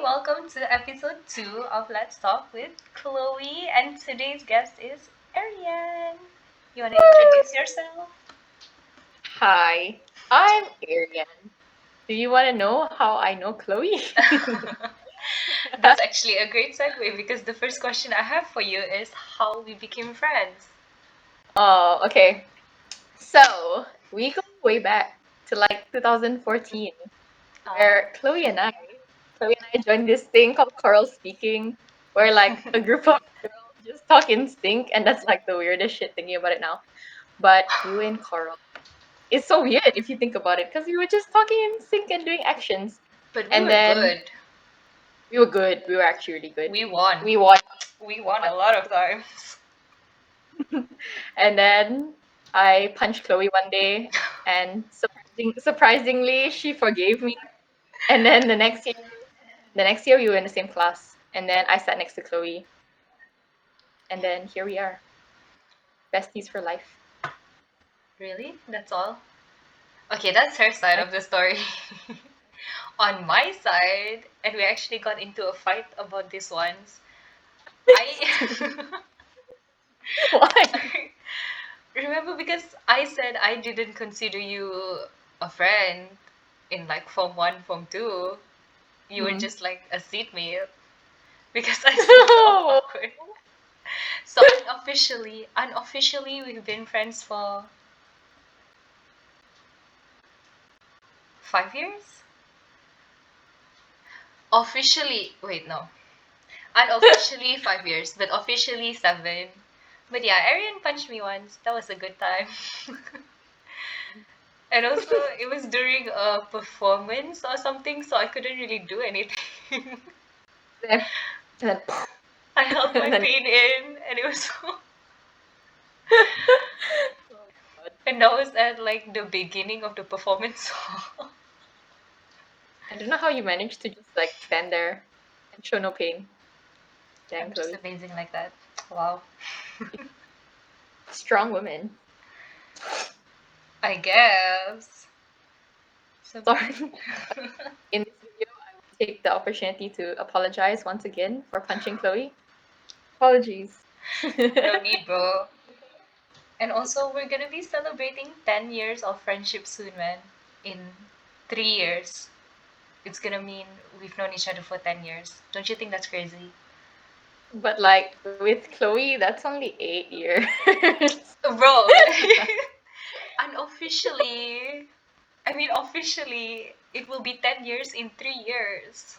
Welcome to episode 2 of Let's Talk with Chloe, and today's guest is Arianne. You want to introduce yourself? Hi, I'm Arianne. Do you want to know how I know Chloe? That's actually a great segue because the first question I have for you is how we became friends. Oh, okay. So we go way back to like 2014, Oh. where Chloe and I joined this thing called Choral Speaking, where like a group of girls just talk in sync, and that's like the weirdest shit thinking about it now. But we were in Choral. It's so weird if you think about it, because we were just talking in sync and doing actions, But we and were then good. we were good. We were actually really good. We won. We won. We won a lot of times. And then I punched Chloe one day, and surprisingly, she forgave me. And then the next year we were in the same class, and then I sat next to Chloe, and then here we are, besties for life. Really? That's all? Okay, that's her side I of the story. On my side, and we actually got into a fight about this once. I why? remember because I said I didn't consider you a friend in like Form 1, Form 2. You were Hmm. just like a seatmate because I said it's all awkward. So unofficially, we've been friends for 5 years. Officially, wait, no. Unofficially 5 years, but officially 7. But yeah, Arian punched me once. That was a good time. And also, it was during a performance or something, so I couldn't really do anything. and then, I held my and then pain in, and it was so. oh my god. And that was at like the beginning of the performance. I don't know how you managed to just like stand there and show no pain. Damn, I'm just Chloe. amazing like that. Wow. Strong woman. I guess. So, Sorry. In this video, I will take the opportunity to apologize once again for punching Chloe. Apologies. no need, bro. And also, we're gonna be celebrating 10 years of friendship soon, man. In 3 years. It's gonna mean we've known each other for 10 years. Don't you think that's crazy? But like with Chloe, that's only 8 years. Bro, unofficially, I mean, officially, it will be 10 years in 3 years.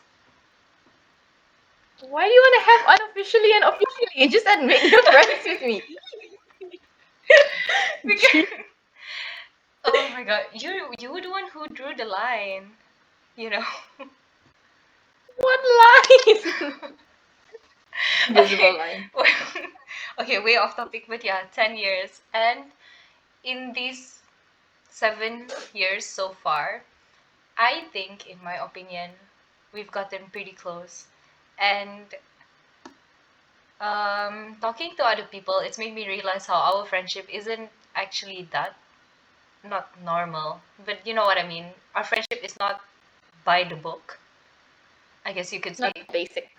Why do you want to have unofficially and officially? Just admit you're friends with me. Because, oh my god, you were the one who drew the line, you know? What line? Invisible Okay, line. well, okay, way off topic, but yeah, 10 years. And in these 7 years so far, I think, in my opinion, we've gotten pretty close. And talking to other people, it's made me realize how our friendship isn't actually that not normal, but you know what I mean. Our friendship is not by the book, I guess you could It's not say. basic.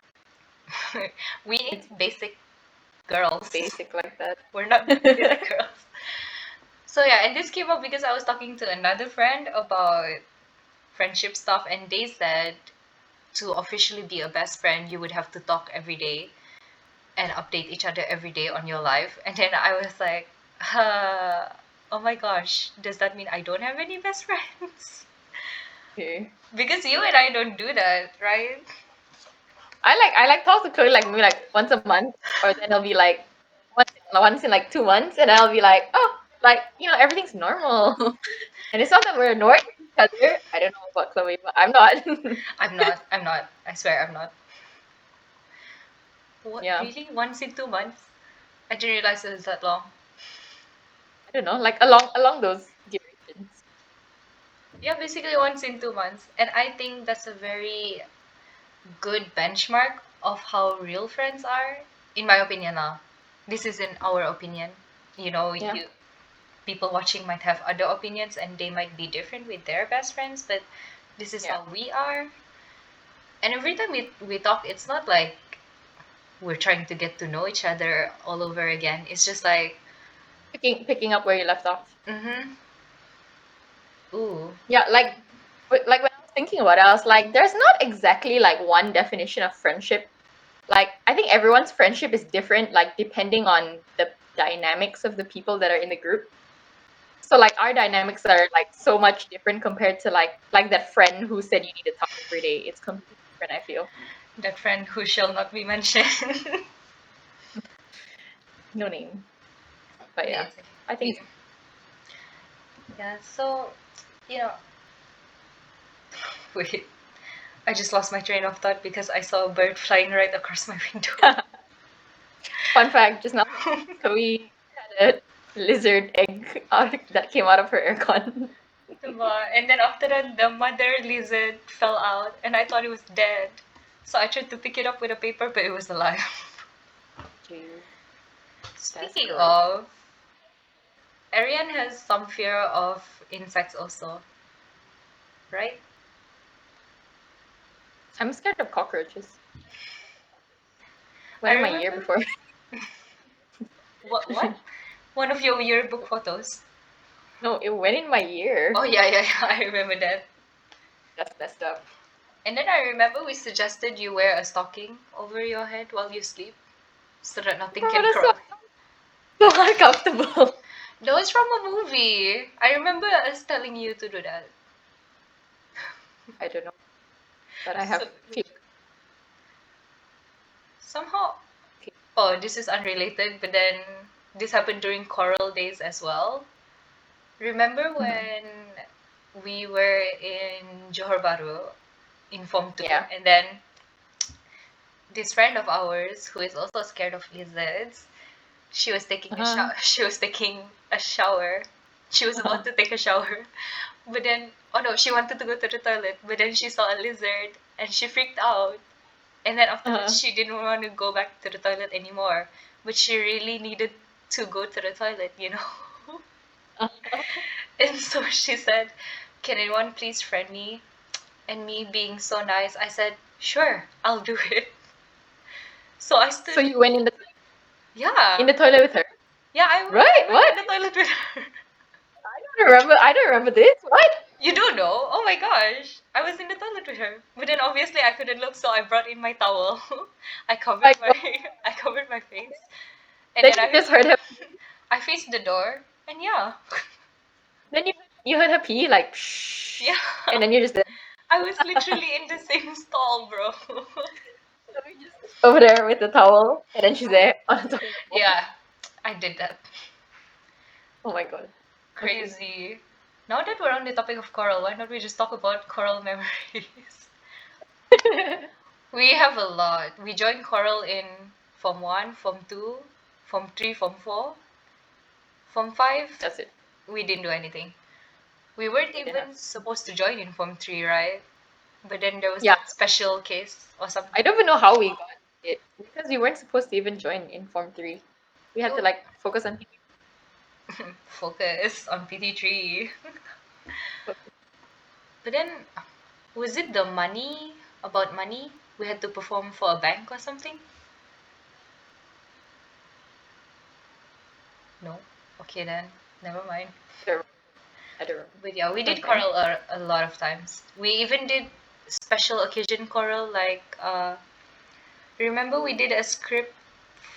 We It's ain't basic girls. basic like that. We're not basic girls. So yeah, and this came up because I was talking to another friend about friendship stuff, and they said to officially be a best friend, you would have to talk every day and update each other every day on your life. And then I was like, oh my gosh, does that mean I don't have any best friends? Okay. Because you and I don't do that, right? I like talk to Chloe like maybe like once a month, or then it'll be like once in like 2 months, and I'll be like, oh, like everything's normal. And it's not that we're annoyed with each other. I don't know about Chloe, but I'm not. I'm not. I'm not. I swear I'm not. What? Yeah, Really? Once in 2 months? I didn't realize it was that long. I don't know, like along those durations. Yeah, basically once in 2 months. And I think that's a very good benchmark of how real friends are, in my opinion now. This is in our opinion. You know, Yeah, you people watching might have other opinions and they might be different with their best friends, but this is yeah. how we are. And every time we talk, it's not like we're trying to get to know each other all over again. It's just like, Picking up where you left off. mm-hmm, ooh, Yeah, like when I was thinking about it, I was like, there's not exactly like one definition of friendship. Like I think everyone's friendship is different, like depending on the dynamics of the people that are in the group. So like our dynamics are like so much different compared to like that friend who said you need to talk every day. It's completely different, I feel. that friend who shall not be mentioned. No name. But yeah, Amazing. I think Yeah, so, you know, wait, I just lost my train of thought because I saw a bird flying right across my window. fun fact, just now Chloe had a lizard egg that came out of her aircon. Diba? And then after that, the mother lizard fell out, and I thought it was dead. So I tried to pick it up with a paper, but it was alive. Jeez, that's Speaking gross. of, Ariane has some fear of insects also, right? I'm scared of cockroaches. I Went in my ear remember before. what? One of your yearbook photos. No, it went in my ear. Oh yeah, yeah, yeah, I remember that. That's messed up. And then I remember we suggested you wear a stocking over your head while you sleep so that nothing Bro, can that's crawl. so uncomfortable. That was from a movie. I remember us telling you to do that. I don't know, but I So have fear. somehow, oh, this is unrelated, but then this happened during choral days as well. Remember Mhm. when we were in Johor Bahru in Form 2, Yeah. and then this friend of ours who is also scared of lizards, she was taking a Uh-huh. shower. She was taking a shower. She was about to take a shower, but then, oh no, she wanted to go to the toilet, but then she saw a lizard and she freaked out. And then after that, Uh-huh. she didn't want to go back to the toilet anymore, but she really needed to go to the toilet. Uh-huh. And so she said, "Can anyone please friend me?" And me being so nice, I said, "Sure, I'll do it." So I So stood, you went in yeah, the toilet with her, yeah, I right? went What? in the toilet with her. I don't remember this. What? You don't know? Oh my gosh. I was in the toilet with her. But then obviously I couldn't look, so I brought in my towel. I covered My my God. I covered my face. And Then then you just heard her. I faced the door and yeah. Then you heard her pee like shh, Yeah. and then you just there. I was literally in the same stall, bro. So you just over there with the towel, and then she's there on the toilet bowl. Yeah, I did that. Oh my God. Okay. Crazy. Now that we're on the topic of coral, why don't we just talk about coral memories? We have a lot. We joined choral in Form 1, Form 2, Form 3, Form 4. Form 5, That's it. we didn't do anything. We weren't We didn't have. even supposed to join in Form 3, right? But then there was Yeah, that special case or I something. don't even know how we got it because we weren't supposed to even join in Form 3. We had to You like focus on focus on PT3. focus. But then, was it the money, about money? We had to perform for a bank or something? No? Okay then, never mind. I don't remember. I don't remember. But yeah, we It was did nice. choral a lot of times. We even did special occasion choral, like, remember we did a script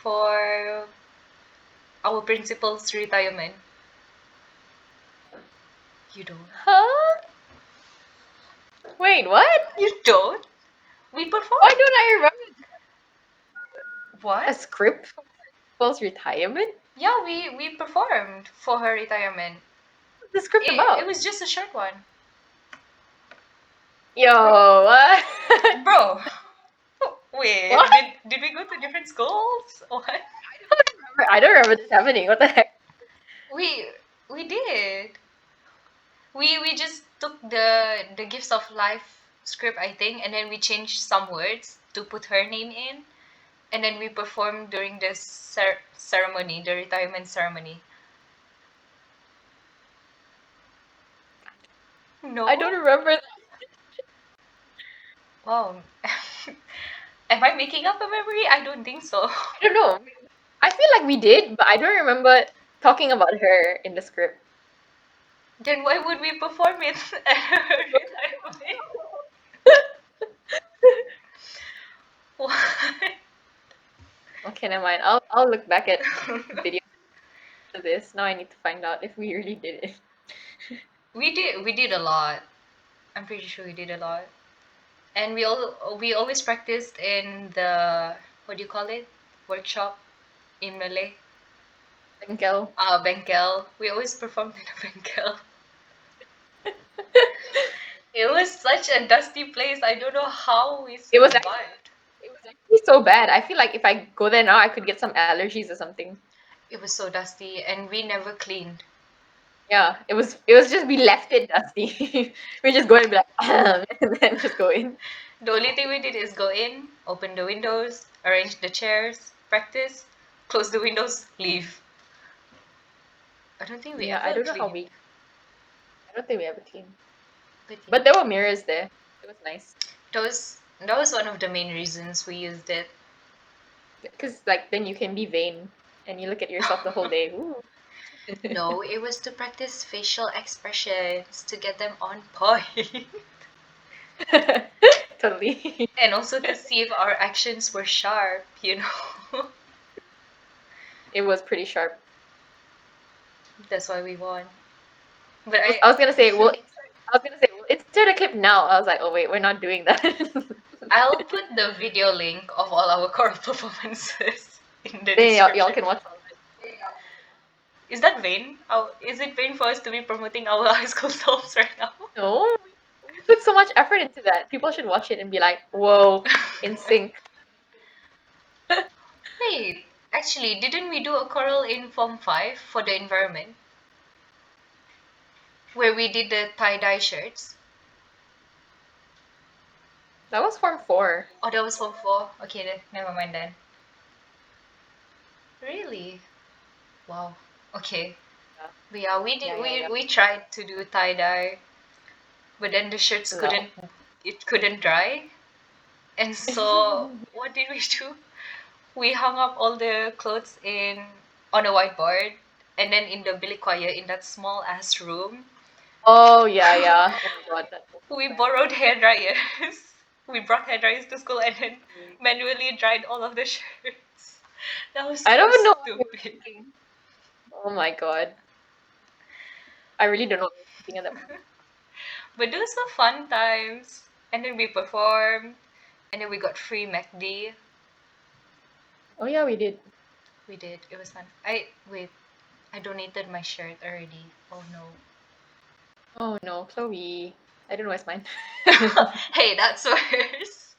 for our principal's retirement. You don't. Huh? Wait, what? You don't? We Why performed. don't I remember a What? script for people's retirement? Yeah, we performed for her retirement. What's the script It about? was just a short one. Bro, Yo, what? bro. Wait, What? did we go to different schools? What? I don't remember this happening. What the heck? We we did. We just took the gifts of life script, I think, and then we changed some words to put her name in, and then we performed during the ceremony, the retirement ceremony. I No? don't remember. Wow. Am I making up a memory? I don't think so. I don't know. I feel like we did, but I don't remember talking about her in the script. Then why would we perform it at her retirement? What? Okay, never mind. I'll look back at videos of this. Now I need to find out if we really did it. We did a lot. I'm pretty sure we did a lot. And we always practiced in the, what do you call it? Workshop in Malay. Bengkel. Bengkel. We always performed in a Bengkel. It was such a dusty place. I don't know how we It was actually survived. it was actually so bad. I feel like if I go there now, I could get some allergies or something. It was so dusty and we never cleaned. Yeah, it was just we left it dusty. We just go and be like, and then just go in. The only thing we did is go in, open the windows, arrange the chairs, practice, close the windows, leave. I don't think we Yeah, I ever don't know how cleaned. we. I don't think we ever cleaned. But But yeah, there were mirrors there. It was nice that was one of the main reasons we used it. because like then you can be vain and you look at yourself the whole day. Ooh. No, it was to practice facial expressions to get them on point. Totally. And also to see if our actions were sharp. It was pretty sharp. That's why we won. But I was, I was gonna say, well, I was gonna say, well, insert a clip now. I was like, oh wait, we're not doing that. I'll put the video link of all our choral performances in the Then y'all description. can watch. Is that vain? Is it vain for us to be promoting our high school selves right now? No, we put so much effort into that. People should watch it and be like, whoa, in sync. Wait, actually, didn't we do a choral in Form 5 for the environment? Where we did the tie-dye shirts? That was Form 4. Oh, that was Form 4? Okay, then, never mind then. Really? Wow. Okay. Yeah, But yeah, we did yeah, yeah, yeah. we tried to do tie-dye, but then the shirts No. couldn't dry. And so what did we do? We hung up all the clothes in on a whiteboard, and then in the bilik choir in that small ass room, Oh yeah, yeah. Oh my god, that's so we bad. borrowed hair dryers. We brought hair dryers to school and then Mm. manually dried all of the shirts. That was I so don't even know what we were stupid. thinking. Oh my god, I really don't know what we were thinking at that point. But those were fun times. And then we performed, and then we got free MacD. Oh yeah, we did. We did. It was fun. I donated my shirt already. Oh no. Oh no, Chloe. I don't know what's mine. Hey, that's worse.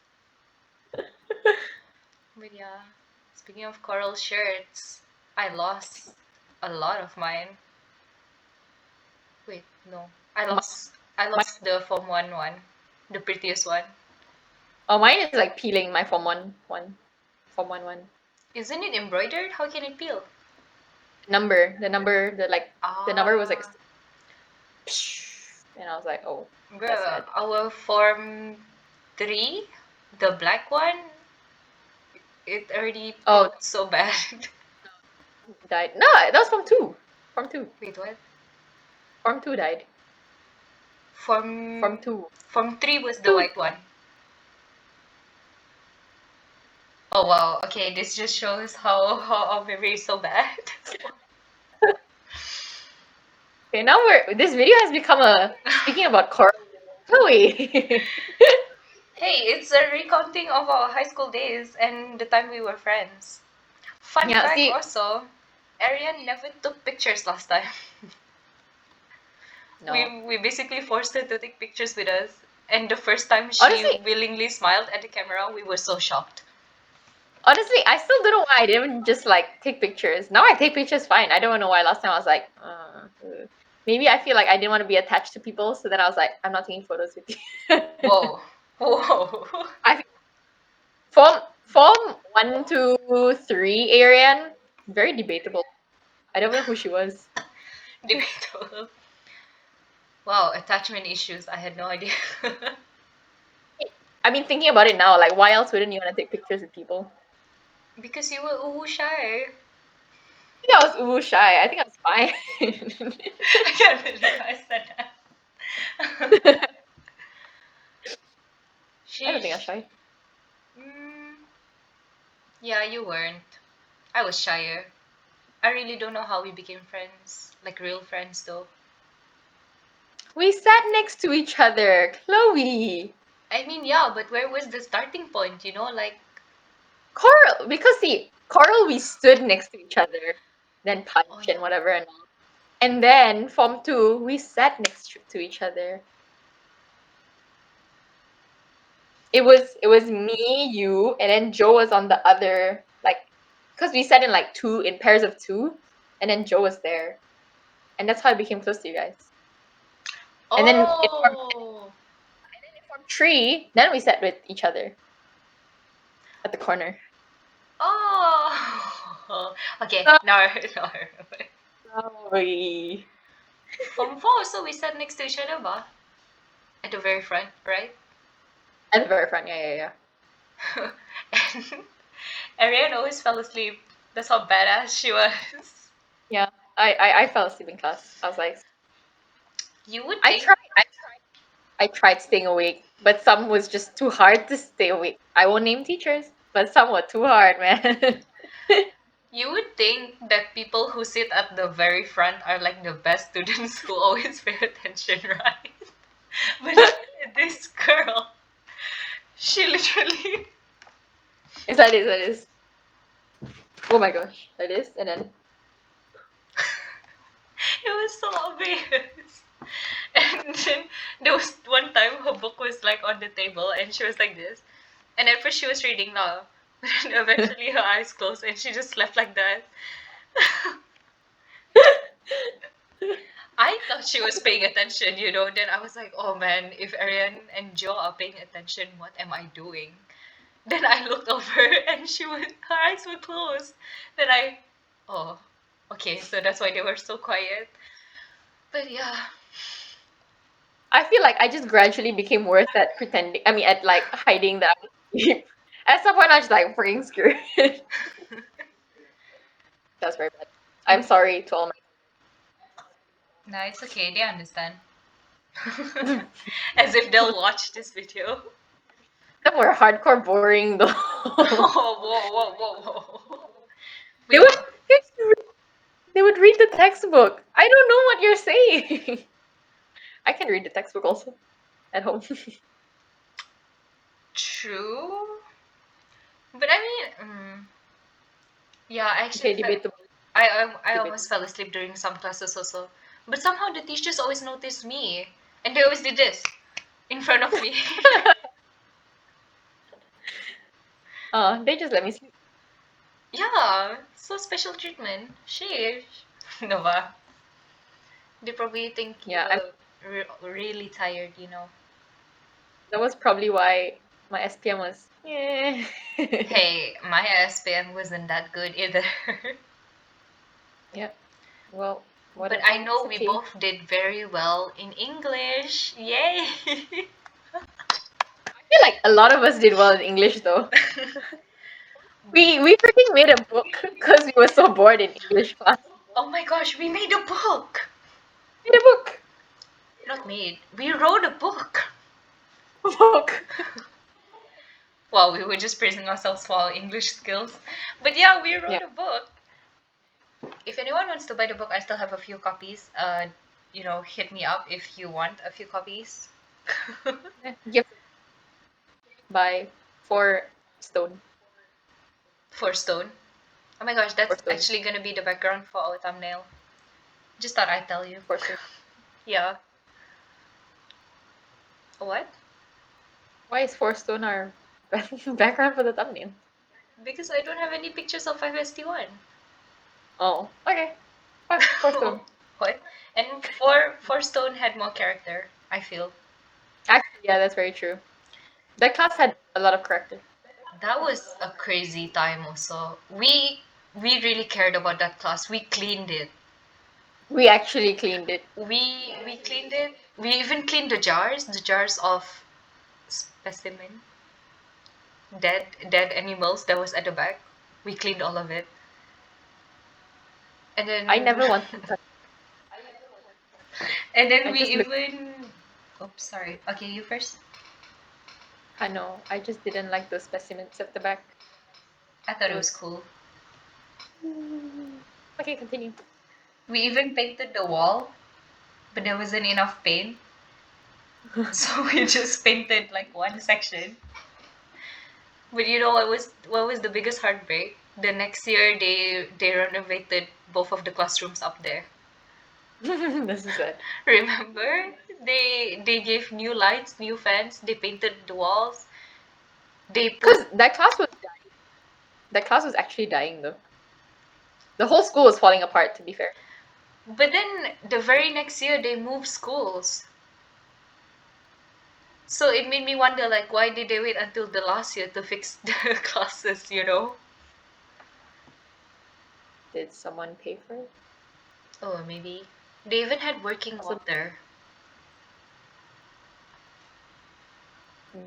But yeah, speaking of coral shirts, I lost a lot of mine. Wait, no. I My, lost I my, lost the Form 1 one, the prettiest one. oh, mine is like peeling my Form 1 one. Form 1 one. Isn't it embroidered? How can it peel? The number was like, Ah, and I was like, oh, that's bruh, sad. our Form 3, the black one, it already Oh, peeled so bad. died. No, that was Form 2. Form 2. Wait, what? Form 2 died. Form Form 2. Form 3 was the Two. white one. Oh wow, okay, this just shows how our memory is so bad. Okay, now this video has become a speaking about Coral. Chloe. Hey, it's a recounting of our high school days and the time we were friends. Fun Yeah, fact see, also, Arianne never took pictures last time. no. We basically forced her to take pictures with us, and the first time she Honestly, willingly smiled at the camera, we were so shocked. honestly, I still don't know why I didn't just like take pictures. Now I take pictures fine. I don't know why last time I was like, maybe I feel like I didn't want to be attached to people, so then I was like, I'm not taking photos with you. Whoa. Whoa. I form 1, 2, 3 Arianne, very debatable. I don't know who she was. Debatable. Wow, attachment issues. I had no idea. I mean, thinking about it now, like, why else wouldn't you want to take pictures with people? Because you were shy. I think I was uwu shy. I think I was fine. I can't believe I said that. I don't think I was Sheesh. shy. Mm, yeah, you weren't. I was shyer. I really don't know how we became friends, like real friends though. We sat next to each other, Chloe. I mean, yeah, but where was the starting point, like, Coral, because see, Coral, we stood next to each other, then oh punch yeah. and whatever and all. And then Form 2, we sat next to each other. It was me, you, and then Joe was on the other, like, because we sat in like two, in pairs of two, and then Joe was there. And that's how I became close to you guys. And then Oh. in Form 3, then we sat with each other at the corner. Oh. Okay, now I remember. Sorry. Form 4, so we sat next to each other, ba? At the very front, right? At the very front, yeah. And Arianne always fell asleep. That's how badass she was. Yeah, I fell asleep in class. I was like, You would I think, tried, I tried staying awake, but some was just too hard to stay awake. I won't name teachers, but some were too hard, man. you would think that people who sit at the very front are like the best students who always pay attention, right? But look at this girl. She literally, Is that is that is. Oh my gosh, that is, and then it was so obvious. And then there was one time her book was like on the table and she was like this. And at first she was reading now. But then eventually her eyes closed and she just slept like that. I thought she was paying attention. Then I was like, oh man, if Ariane and Joe are paying attention, what am I doing? Then I looked over and her eyes were closed. Then oh, okay, so that's why they were so quiet. But yeah, I feel like I just gradually became worse at pretending. I mean, at like hiding that I was asleep. At some point, I was just like freaking screwed. That's very bad. I'm sorry to all nah, it's okay, they understand. my. As if they'll watch this video. Some were hardcore boring though. Oh, whoa, whoa, whoa, whoa. They We would went they would read the textbook. I don't know what you're saying. I can read the textbook also at home. true, but I mean, yeah, I actually Okay, felt debatable. I Debatable. almost fell asleep during some classes also. But somehow the teachers always noticed me, and they always did this in front of me. They just let me sleep. Yeah, so special treatment. Sheesh. Nova. They probably think you Yeah, I'm, were really tired. that was probably why my SPM was. Yeah. Hey, my SPM wasn't that good either. Yeah. Well, But whatever. I know It's we okay. both did very well in English. Yay! I feel like a lot of us did well in English though. We freaking made a book because we were so bored in English class. Oh my gosh, we made a book! Made a book. Not made, we wrote a book! Book. Wow, we were just praising ourselves for our English skills. But yeah, we Yeah. wrote a book. If anyone wants to buy the book, I still have a few copies. Hit me up if you want a few copies. Gift by 4 stone. For Stone. Oh my gosh, Four that's stone. actually gonna be the background for our thumbnail. Just thought I'd tell you. 4 stone. Yeah. What? Why is 4 stone our background for the thumbnail? Because I don't have any pictures of 5ST1. Oh, okay. 4 stone. What? And four Stone had more character, I feel. Actually, yeah, that's very true. That class had a lot of character. That was a crazy time also. We really cared about that class. We cleaned it. We actually cleaned it. We cleaned it. We even cleaned the jars of specimen. dead animals that was at the back. We cleaned all of it. And I then never wanted to touch. and then I we just looked. even oops, sorry. Okay, you first. I know. I just didn't like the specimens at the back. I thought It it was was. cool. Okay, continue. We even painted the wall, but there wasn't enough paint. So we just painted like one section. But you know what was the biggest heartbreak? The next year they renovated both of the classrooms up there. This is it. Remember? They gave new lights, new fans, they painted the walls. They put Because that class was actually dying though. The whole school was falling apart. To be fair. but then the very next year they moved schools. So it made me wonder like why did they wait until the last year to fix the classes, you know? Did someone pay for it? Oh, maybe. They even had working Also, water.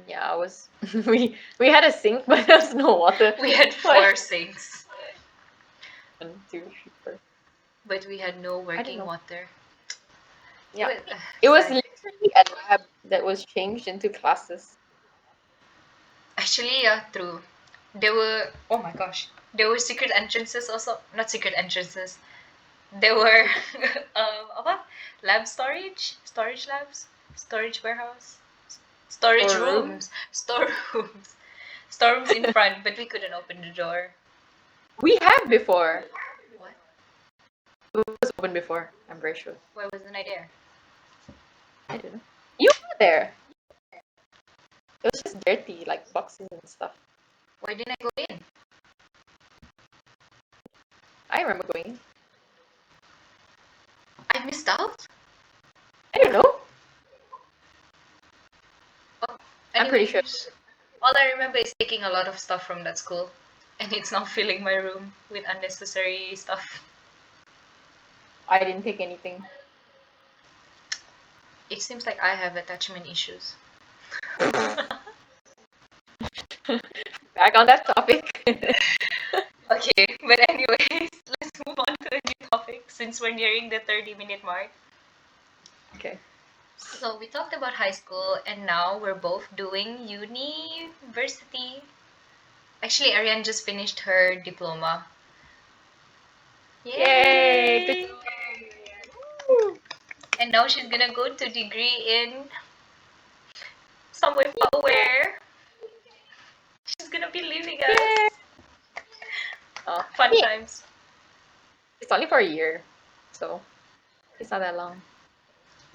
yeah, I was. We had a sink, but there was no water. We had What? four sinks, 1, 2, 3, 4. but we had no I don't working know. water. It Yeah, was it was sad. literally a lab that was changed into classes. Actually, yeah, true. There were, oh my gosh, there were secret entrances also. Not secret entrances. There were, what? Lab storage? Storage labs? Storage warehouse? Storage Storeroom. rooms? Storerooms. Storerooms in front, but we couldn't open the door. We have before. What? It was open before. I'm very sure. Why wasn't I there? I don't know. You were there. It was just dirty, like boxes and stuff. Why didn't I go in? I remember going. I missed out? I don't know. Oh, I'm pretty sure. anyways, all I remember is taking a lot of stuff from that school, and it's now filling my room with unnecessary stuff. I didn't take anything. It seems like I have attachment issues. Back on that topic. Okay, but anyways, let's move on to a new topic since we're nearing the 30-minute mark. Okay. So we talked about high school, and now we're both doing university. Actually, Ariane just finished her diploma. Yay! Good Yay! job. Woo! And now she's gonna go to degree in somewhere far where she's gonna be leaving Yay! us. Oh, Fun yeah. times. It's only for a year, so it's not that long.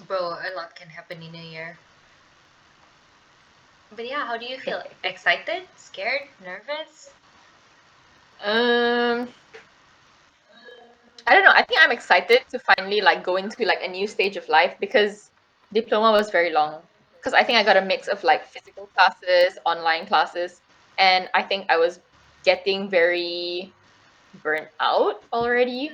Bro, a lot can happen in a year. But yeah, how do you feel? Okay. Excited? Scared? Nervous? Um, I don't know. I think I'm excited to finally like go into like a new stage of life because diploma was very long. Because I think I got a mix of like physical classes, online classes, and I think I was getting very burnt out already.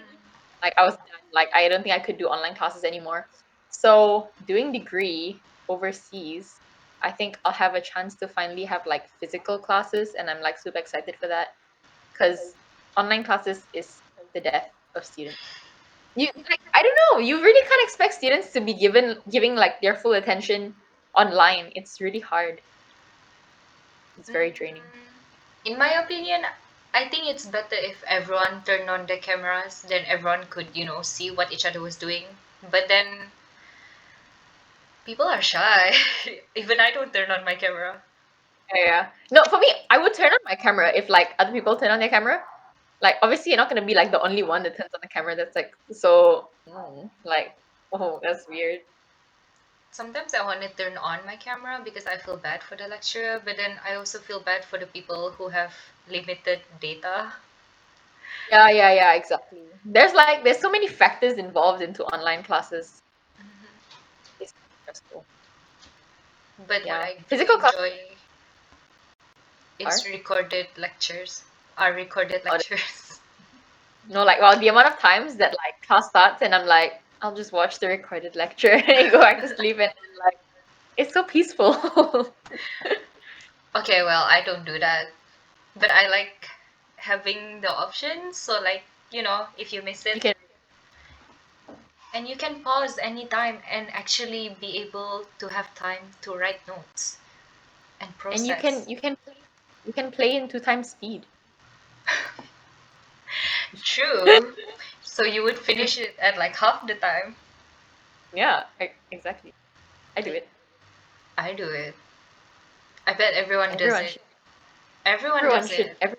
Like I was done. Like I don't think I could do online classes anymore. So doing degree overseas, I think I'll have a chance to finally have like physical classes, and I'm like super excited for that because online classes is the death of students. You like I don't know. You really can't expect students to be giving like their full attention online. It's really hard. It's very draining. In my opinion, I think it's better if everyone turned on their cameras, then everyone could, see what each other was doing. But then people are shy. Even I don't turn on my camera. Yeah. No, for me, I would turn on my camera if like other people turn on their camera. Like obviously you're not gonna be like the only one that turns on the camera that's like so like oh that's weird. Sometimes I want to turn on my camera because I feel bad for the lecturer, but then I also feel bad for the people who have limited data. Yeah, exactly. There's so many factors involved into online classes. It's stressful. But what Yeah. I do Physical classes enjoy is are recorded lectures. Our recorded oh, lectures. no, like well the amount of times that like class starts and I'm like, I'll just watch the recorded lecture and go back to sleep and then like it's so peaceful. Okay, well, I don't do that, but I like having the option. So, like, if you miss You it, can and you can pause anytime and actually be able to have time to write notes and and you process. can you can play in 2 times speed. True. So you would finish it at like half the time. Yeah, exactly. I do it. I do it. I bet everyone does Everyone it. should. Everyone Everyone does should. it.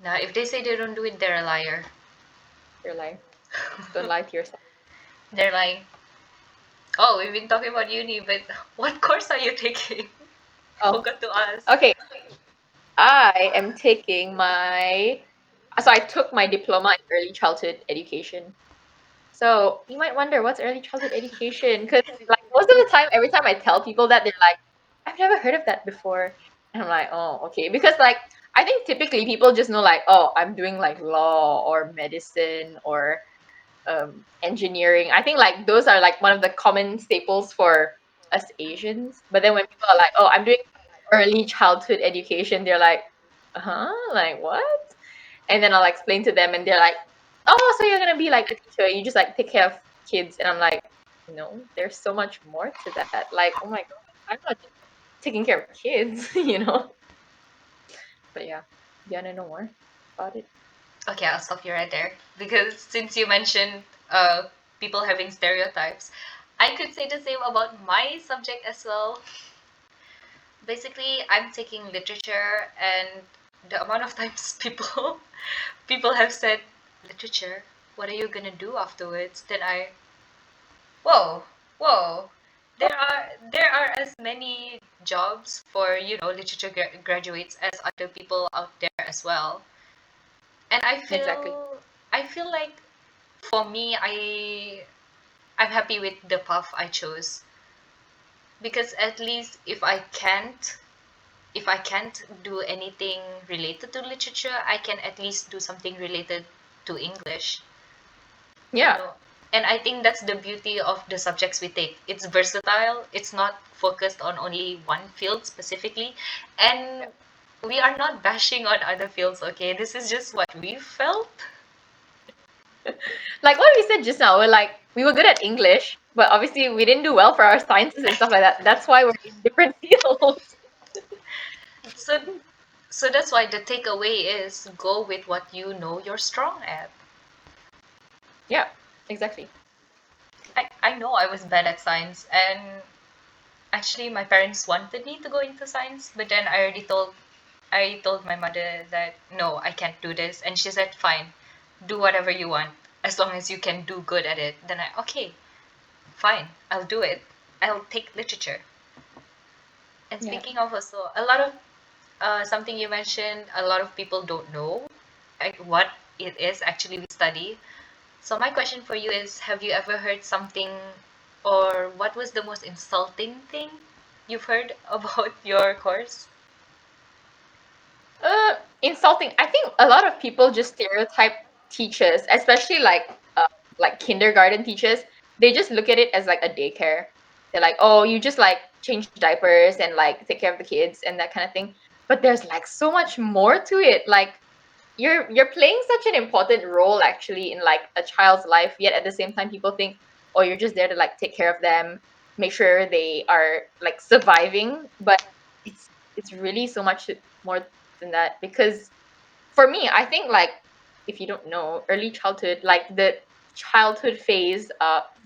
Now, if they say they don't do it, they're a liar. Your life. Don't lie to yourself. They're like, oh, we've been talking about uni, but what course are you taking? Oh, Forgot to ask. okay. I am taking my. So I took my diploma in early childhood education. So you might wonder what's early childhood education? Because like most of the time, every time I tell people that, they're like, "I've never heard of that before," and I'm like, "Oh, okay." Because like I think typically people just know like, "Oh, I'm doing like law or medicine or engineering." I think like those are like one of the common staples for us Asians. But then when people are like, "Oh, I'm doing early childhood education," they're like, "Huh? Like what?" And then I'll explain to them, and they're like, "Oh, so you're gonna be like a teacher? You just like take care of kids?" And I'm like, "No, there's so much more to that. Like, oh my god, I'm not just taking care of kids, you know." But yeah, do you wanna know more about it? Okay, I'll stop you right there. Because since you mentioned people having stereotypes, I could say the same about my subject as well. Basically, I'm taking literature, and the amount of times people have said, literature, what are you gonna do afterwards? Then whoa, whoa. There are as many jobs for literature graduates as other people out there as well. And Exactly. I feel like for me, I'm happy with the path I chose, because at least if I can't do anything related to literature, I can at least do something related to English. you Yeah, know and I think that's the beauty of the subjects we take. It's versatile, it's not focused on only one field specifically, and we are not bashing on other fields. Okay, this is just what we felt. like what we said just now, we were good at English, but obviously we didn't do well for our sciences and stuff like that. That's why we're in different fields. So so that's why the takeaway is go with what you know you're strong at. Yeah, exactly. I know I was bad at science, and actually my parents wanted me to go into science, but then I told my mother that no, I can't do this, and she said, "Fine, do whatever you want as long as you can do good at it." Then okay, fine, I'll do it. I'll take literature. And Yeah. speaking of, also a lot of something you mentioned, a lot of people don't know like what it is actually we study. So my question for you is, have you ever heard something, or what was the most insulting thing you've heard about your course? Insulting. I think a lot of people just stereotype teachers, especially like kindergarten teachers. They just look at it as like a daycare. They're like, "Oh, you just like change diapers and like take care of the kids and that kind of thing." But there's like so much more to it. Like you're playing such an important role actually in like a child's life, yet at the same time people think, "Oh, you're just there to like take care of them, make sure they are like surviving." But it's really so much more than that, because for me, I think like if you don't know, early childhood, like the childhood phase,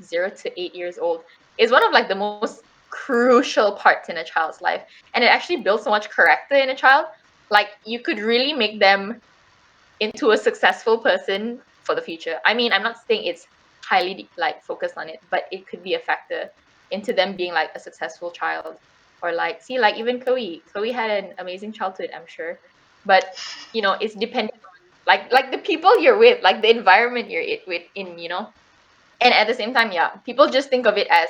0 to 8 years old, is one of like the most crucial parts in a child's life, and it actually builds so much character in a child. Like you could really make them into a successful person for the future. I mean, I'm not saying it's highly like focused on it, but it could be a factor into them being like a successful child. Or like see like even Chloe. Chloe had an amazing childhood, I'm sure. But it's dependent on like the people you're with, like the environment you're with in. And at the same time, yeah, people just think of it as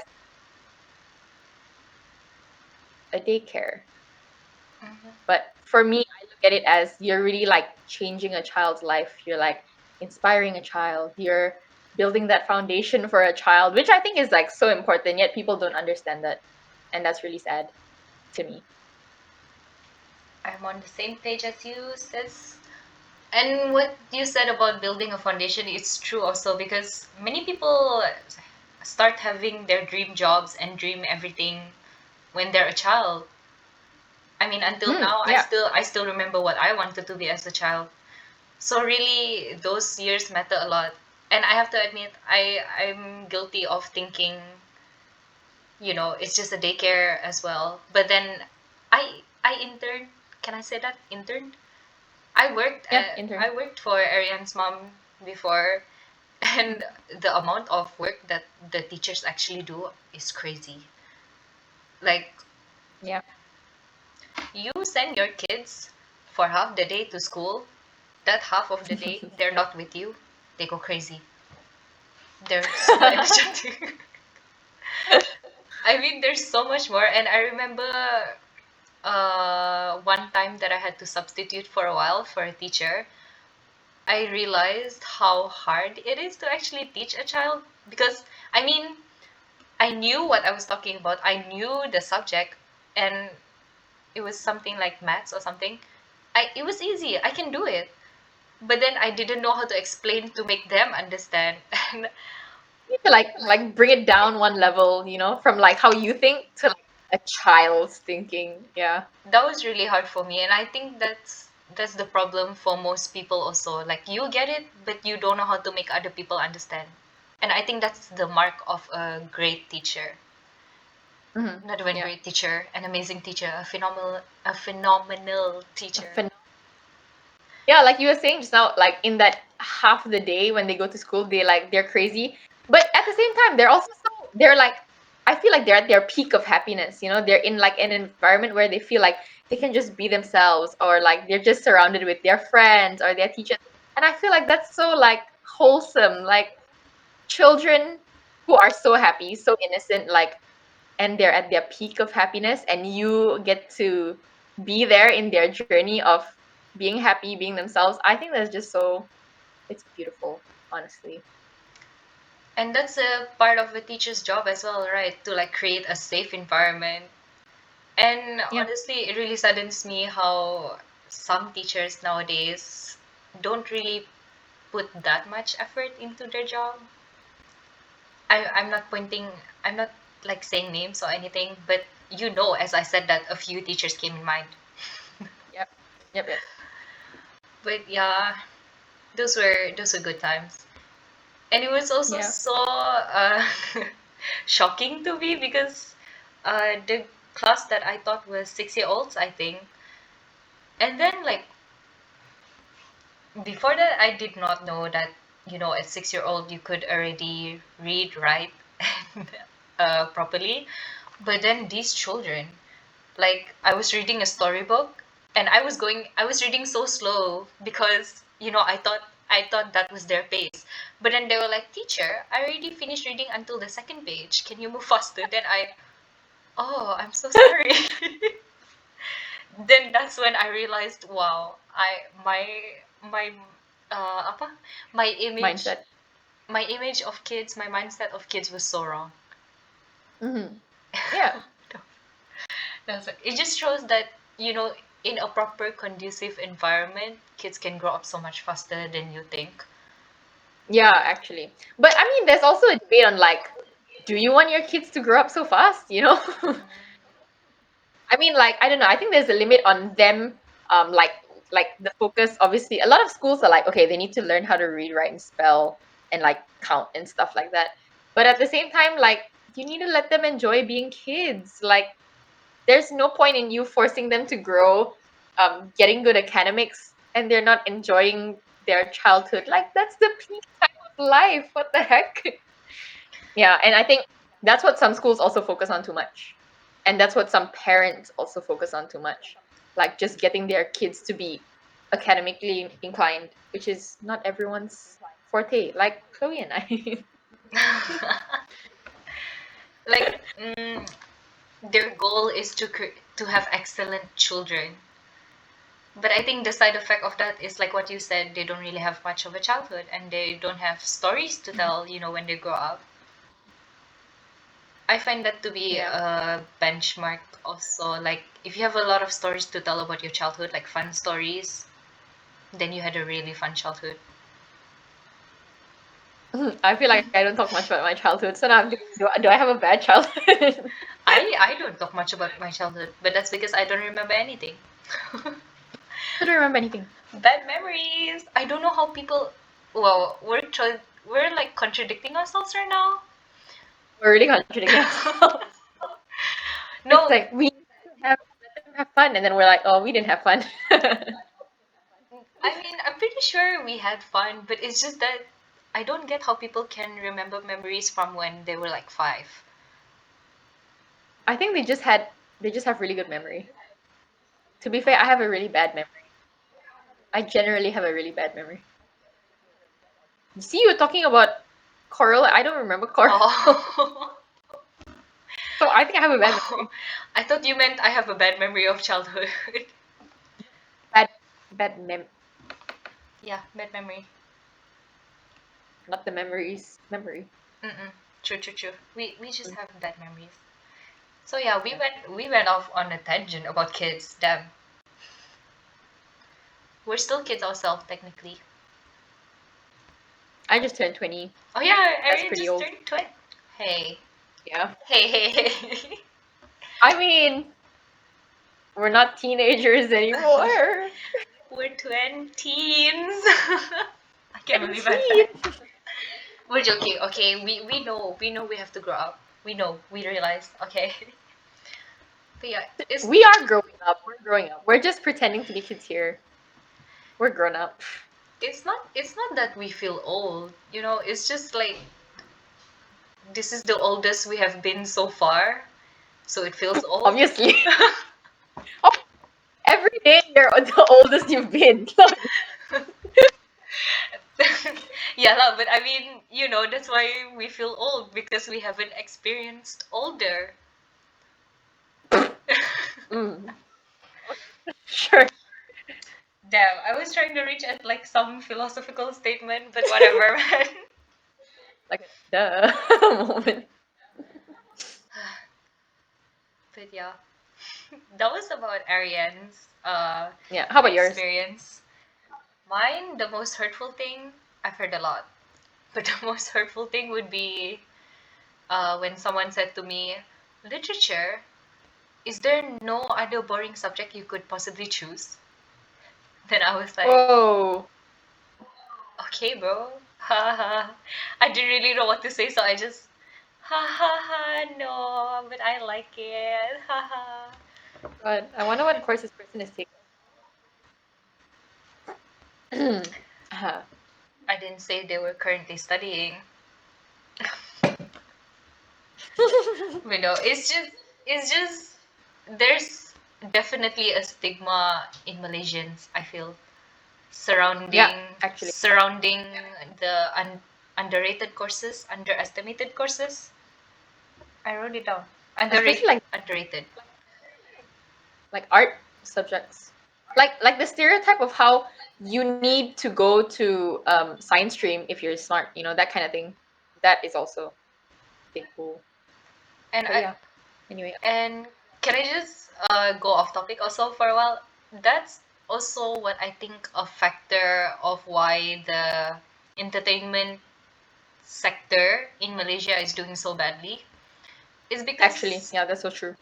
a daycare. Mhm. But for me, I look at it as you're really like changing a child's life. You're like inspiring a child. You're building that foundation for a child, which I think is like so important, yet people don't understand that. And that's really sad. to me. I'm on the same page as you, sis. And what you said about building a foundation is true also because many people start having their dream jobs and dream everything when they're a child. I mean, until now, I Yeah. still I still remember what I wanted to be as a child. So really, those years matter a lot. And I have to admit, I'm guilty of thinking, it's just a daycare as well. But then I interned. Can I say that interned? Yeah, intern. I worked for Arianne's mom before, and the amount of work that the teachers actually do is crazy. Like Yeah. you send your kids for half the day to school, that half of the day they're not with you, they go crazy. They're so energetic. I mean, there's so much more, and I remember one time that I had to substitute for a while for a teacher. I realized how hard it is to actually teach a child because I mean, I knew what I was talking about. I knew the subject, and it was something like maths or something. It was easy. I can do it. But then I didn't know how to explain to make them understand. And You need to like bring it down one level, from like how you think to like a child's thinking. Yeah. that was really hard for me. And I think that's the problem for most people also. Like you get it, but you don't know how to make other people understand. And I think that's the mark of a great teacher. Not even Yeah. great teacher, an amazing teacher, a phenomenal teacher. Yeah, like you were saying just now, like in that half of the day when they go to school, they're crazy. But at the same time, they're like I feel like they're at their peak of happiness, They're in like an environment where they feel like they can just be themselves or like they're just surrounded with their friends or their teachers. And I feel like that's so like wholesome. Like children who are so happy, so innocent, like and they're at their peak of happiness and you get to be there in their journey of being happy, being themselves. I think that's just it's beautiful, honestly. And that's a part of a teacher's job as well, right? To like create a safe environment. And Yeah. honestly, it really saddens me how some teachers nowadays don't really put that much effort into their job. I'm not like saying names or anything, but as I said that a few teachers came in mind. Yep. Yep. But yeah, those were good times. And it was also Yeah. so shocking to me because the class that I thought was 6-year-olds, I think. And then like before that, I did not know that at 6-year-old you could already read, write, and, properly. But then these children, like I was reading a storybook, and I was reading so slow because I thought that was their pace. But then they were like, "Teacher, I already finished reading until the second page. Can you move faster?" Then oh, I'm so sorry. Then that's when I realized, wow, my apa my image Mindset. my image of kids, my mindset of kids was so wrong. Yeah. It just shows that in a proper conducive environment, kids can grow up so much faster than you think. Yeah, actually. But I mean, there's also a debate on like, do you want your kids to grow up so fast? I mean, like, I don't know. I think there's a limit on them. Like the focus. Obviously, a lot of schools are like, okay, they need to learn how to read, write, and spell, and like count and stuff like that. But at the same time, like, you need to let them enjoy being kids. Like, there's no point in you forcing them to grow, getting good academics, and they're not enjoying their childhood. Like, that's the peak time of life. What the heck? Yeah, and I think that's what some schools also focus on too much. And that's what some parents also focus on too much. Like just getting their kids to be academically inclined, which is not everyone's forte, like Chloe and I. Like their goal is to have excellent children. But I think the side effect of that is like what you said, they don't really have much of a childhood and they don't have stories to tell, when they grow up. I find that to be Yeah. a benchmark also. Like, if you have a lot of stories to tell about your childhood, like fun stories, then you had a really fun childhood. I feel like I don't talk much about my childhood, so now I'm thinking, do I have a bad childhood? I don't talk much about my childhood, but that's because I don't remember anything. I don't remember anything. Bad memories. I don't know how people. Well, we're like contradicting ourselves right now. We're really contradicting ourselves. It's No, like we let them have fun, and then we're like, oh, we didn't have fun. I mean, I'm pretty sure we had fun, but it's just that I don't get how people can remember memories from when they were like 5. I think they just have really good memory. To be fair, I have a really bad memory. I generally have a really bad memory. You see, you're talking about Choral. I don't remember Choral. Oh. So I think I have a bad Oh, memory. I thought you meant I have a bad memory of childhood. Bad, bad Yeah, bad memory. not the memories. Memory. Mm-mm. True, true, true. We just have bad memories. So yeah, Yeah. we went off on a tangent about kids. Damn, we're still kids ourselves technically. I just turned 20. Oh yeah, That's Arianne pretty just old. turned 20. Hey, Yeah. hey, hey, hey. I mean, we're not teenagers anymore. We're twenties. I can't believe I said. 17. We're joking. Okay, we know we have to grow up. We know, we realize. Okay, but yeah, We are growing up. We're growing up. We're just pretending to be kids here. We're grown up. it's not that we feel old. You know, it's just like this is the oldest we have been so far, so it feels old. Obviously. Oh, every day you're the oldest you've been. Yeah, lah, but I mean, you know, that's why we feel old because we haven't experienced older. Mm, sure. Damn, I was trying to reach at like some philosophical statement, but whatever, man. Like duh moment. But yeah, that was about Ariane's Yeah. How about yours? experience. Mine, the most hurtful thing, I've heard a lot, but the most hurtful thing would be when someone said to me, literature, is there no other boring subject you could possibly choose? Then I was like, Whoa. okay, bro. Ha ha. I didn't really know what to say, so I just, ha ha ha, no, but I like it. Ha ha. God, I wonder what course this person is taking. uh, I didn't say they were currently studying. But no, it's just, there's definitely a stigma in Malaysians, I feel, yeah, surrounding actually. surrounding the underrated courses, underestimated courses. I wrote it down. Especially Underrated. like art subjects. Like the stereotype of how you need to go to science stream if you're smart, that kind of thing. That is also big cool. And But yeah, anyway. and can I just go off topic also for a while? That's also what I think a factor of why the entertainment sector in Malaysia is doing so badly. Is Actually, because yeah, that's so true.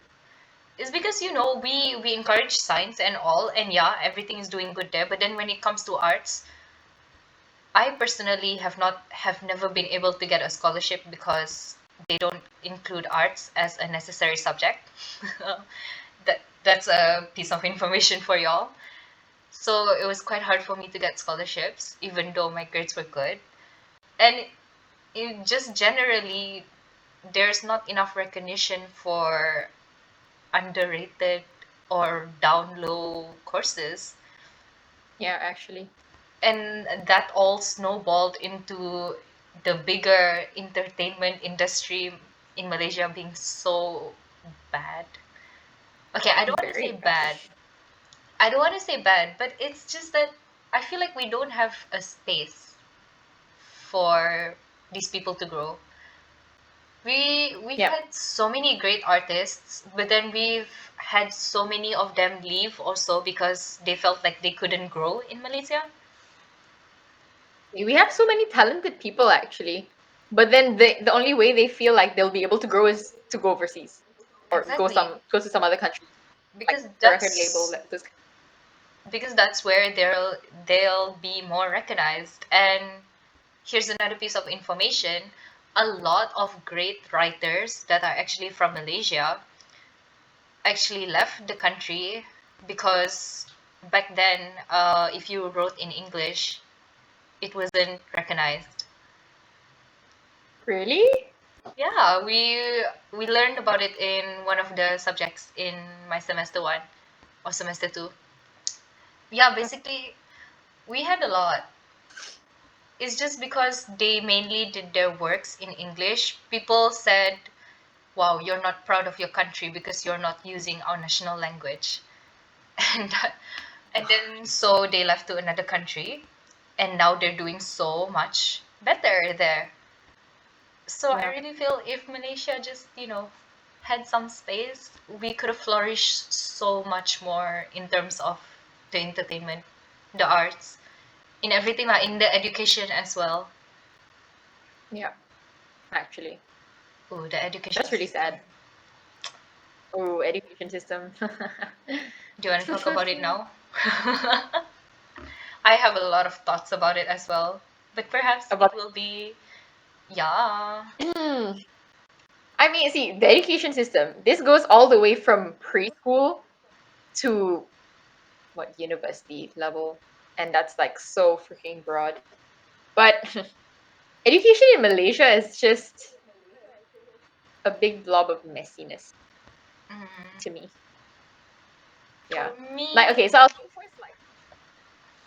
you know we encourage science and all, and yeah, everything is doing good there, but then when it comes to arts, I personally have never been able to get a scholarship because they don't include arts as a necessary subject. That's a piece of information for y'all. So it was quite hard for me to get scholarships even though my grades were good. And it just generally there's not enough recognition for underrated or down low courses, Yeah, actually. and that all snowballed into the bigger entertainment industry in Malaysia being so bad. Okay, I don't want to say Very bad. bad. I don't want to say bad, but it's just that I feel like we don't have a space for these people to grow. We've Yeah. had so many great artists, but then we've had so many of them leave also because they felt like they couldn't grow in Malaysia. We have so many talented people actually, but then the only way they feel like they'll be able to grow is to go overseas or Exactly. go to some other country, like Because a record label. that's because that's where they'll be more recognized. And here's another piece of information. A lot of great writers that are actually from Malaysia actually left the country because back then, if you wrote in English, it wasn't recognized. Really? Yeah, we learned about it in one of the subjects in my semester one or semester two. Yeah, basically we had a lot. It's just because they mainly did their works in English. People said, "Wow, you're not proud of your country because you're not using our national language." And and then so they left to another country, and now they're doing so much better there. So I Yeah. really feel if Malaysia just, had some space, we could have flourished so much more in terms of the entertainment, the arts, in everything, like in the education as well. Yeah. Actually, Oh, the education that's really system. sad. Oh, education system. Do you want to talk about it now? I have a lot of thoughts about it as well, but perhaps it About will be, yeah. Hmm. I mean, see, the education system. This goes all the way from preschool to what university level, and that's like so freaking broad. But education in Malaysia is just a big blob of messiness Mm, to me. for Yeah. Like, me, okay, so I'll think first, like,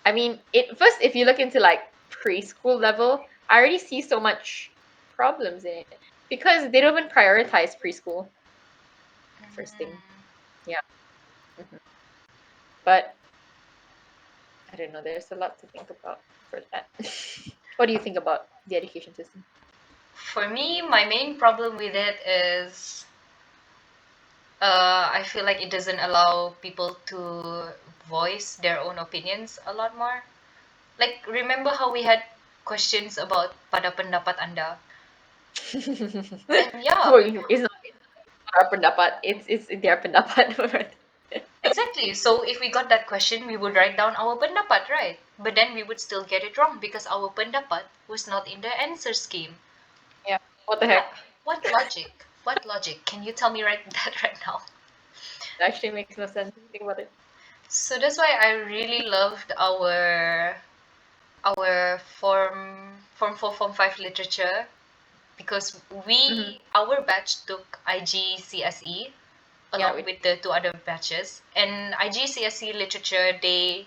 I mean, it first, if you look into like preschool level, I already see so much problems in it because they don't even prioritize preschool. First thing. Yeah. Mhm. But I don't know, there's a lot to think about for that. What do you think about the education system? for me, my main problem with it is I feel like it doesn't allow people to voice their own opinions a lot more. Like, remember how we had questions about pada pendapat Anda? And yeah, Well, it's not our pendapat, it's their pendapat. exactly. So if we got that question, we would write down our pendapat, right? But then we would still get it wrong because our pendapat was not in the answer scheme. Yeah. What the What heck? what logic? What logic? Can you tell me right that right now? It actually makes no sense. Think about it. So that's why I really loved our form 4 form 5 literature because Hmm. our batch took IGCSE Yeah, along we, with the two other batches, and IGCSE literature they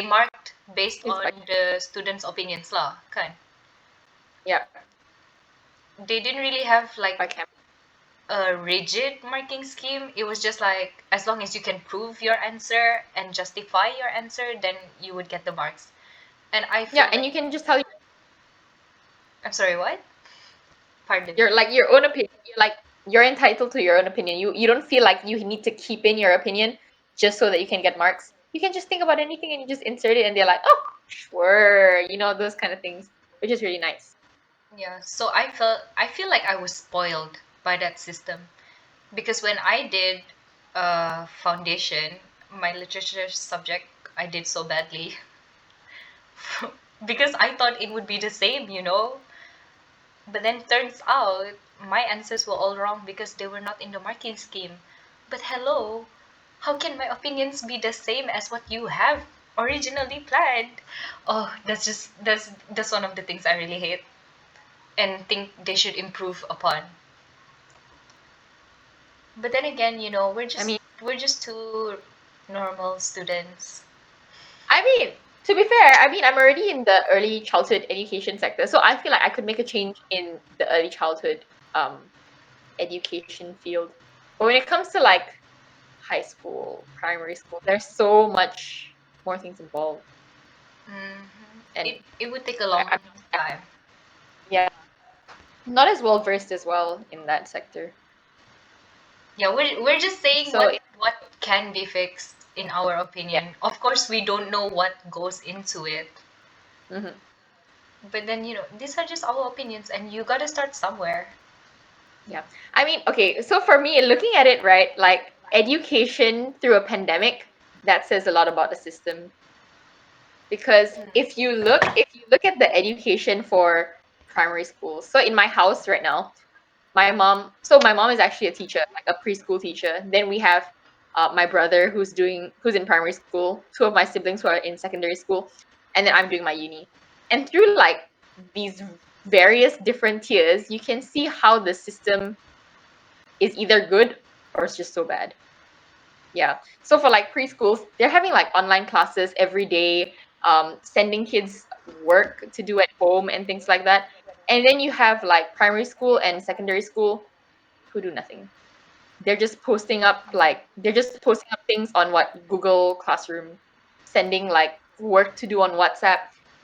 marked based it's on like, the students' opinions lah, kan? yeah, They didn't really have by like camp. a rigid marking scheme. It was just like as long as you can prove your answer and justify your answer, then you would get the marks. And I Yeah, feel and like, you can just tell I'm sorry, what? Pardon. your like your own opinion. You're entitled to your own opinion. You don't feel like you need to keep in your opinion just so that you can get marks. You can just think about anything and you just insert it, and they're like, oh, sure, those kind of things, which is really nice. Yeah, so I feel like I was spoiled by that system because when I did foundation, my literature subject, I did so badly because I thought it would be the same. But then turns out my answers were all wrong because they were not in the marking scheme. But hello, how can my opinions be the same as what you have originally planned? Oh, that's one of the things I really hate and think they should improve upon. But then again, we're I just mean, we're just two normal students. I mean, to be fair, I mean, I'm already in the early childhood education sector, so I feel like I could make a change in the early childhood education field. But when it comes to like high school, primary school, there's so much more things involved, Hmm. and It would take a I, long I'm, time. yeah, not as well versed as well in that sector. Yeah, we're just saying So what can be fixed in our yeah. opinion. Of course, we don't know what goes into it, Hmm. but then these are just our opinions, and you gotta start somewhere. Yeah. I mean, okay, so for me, looking at it, right, like education through a pandemic, that says a lot about the system. Because if you look at the education for primary schools, so in my house right now, my mom is actually a teacher, like a preschool teacher. Then we have my brother who's in primary school, two of my siblings who are in secondary school, and then I'm doing my uni. And through like these various different tiers, you can see how the system is either good or it's just so bad. Yeah. So for like preschools, they're having like online classes every day, sending kids work to do at home and things like that. And then you have like primary school and secondary school who do nothing. They're just posting up things on what Google Classroom, sending like work to do on WhatsApp.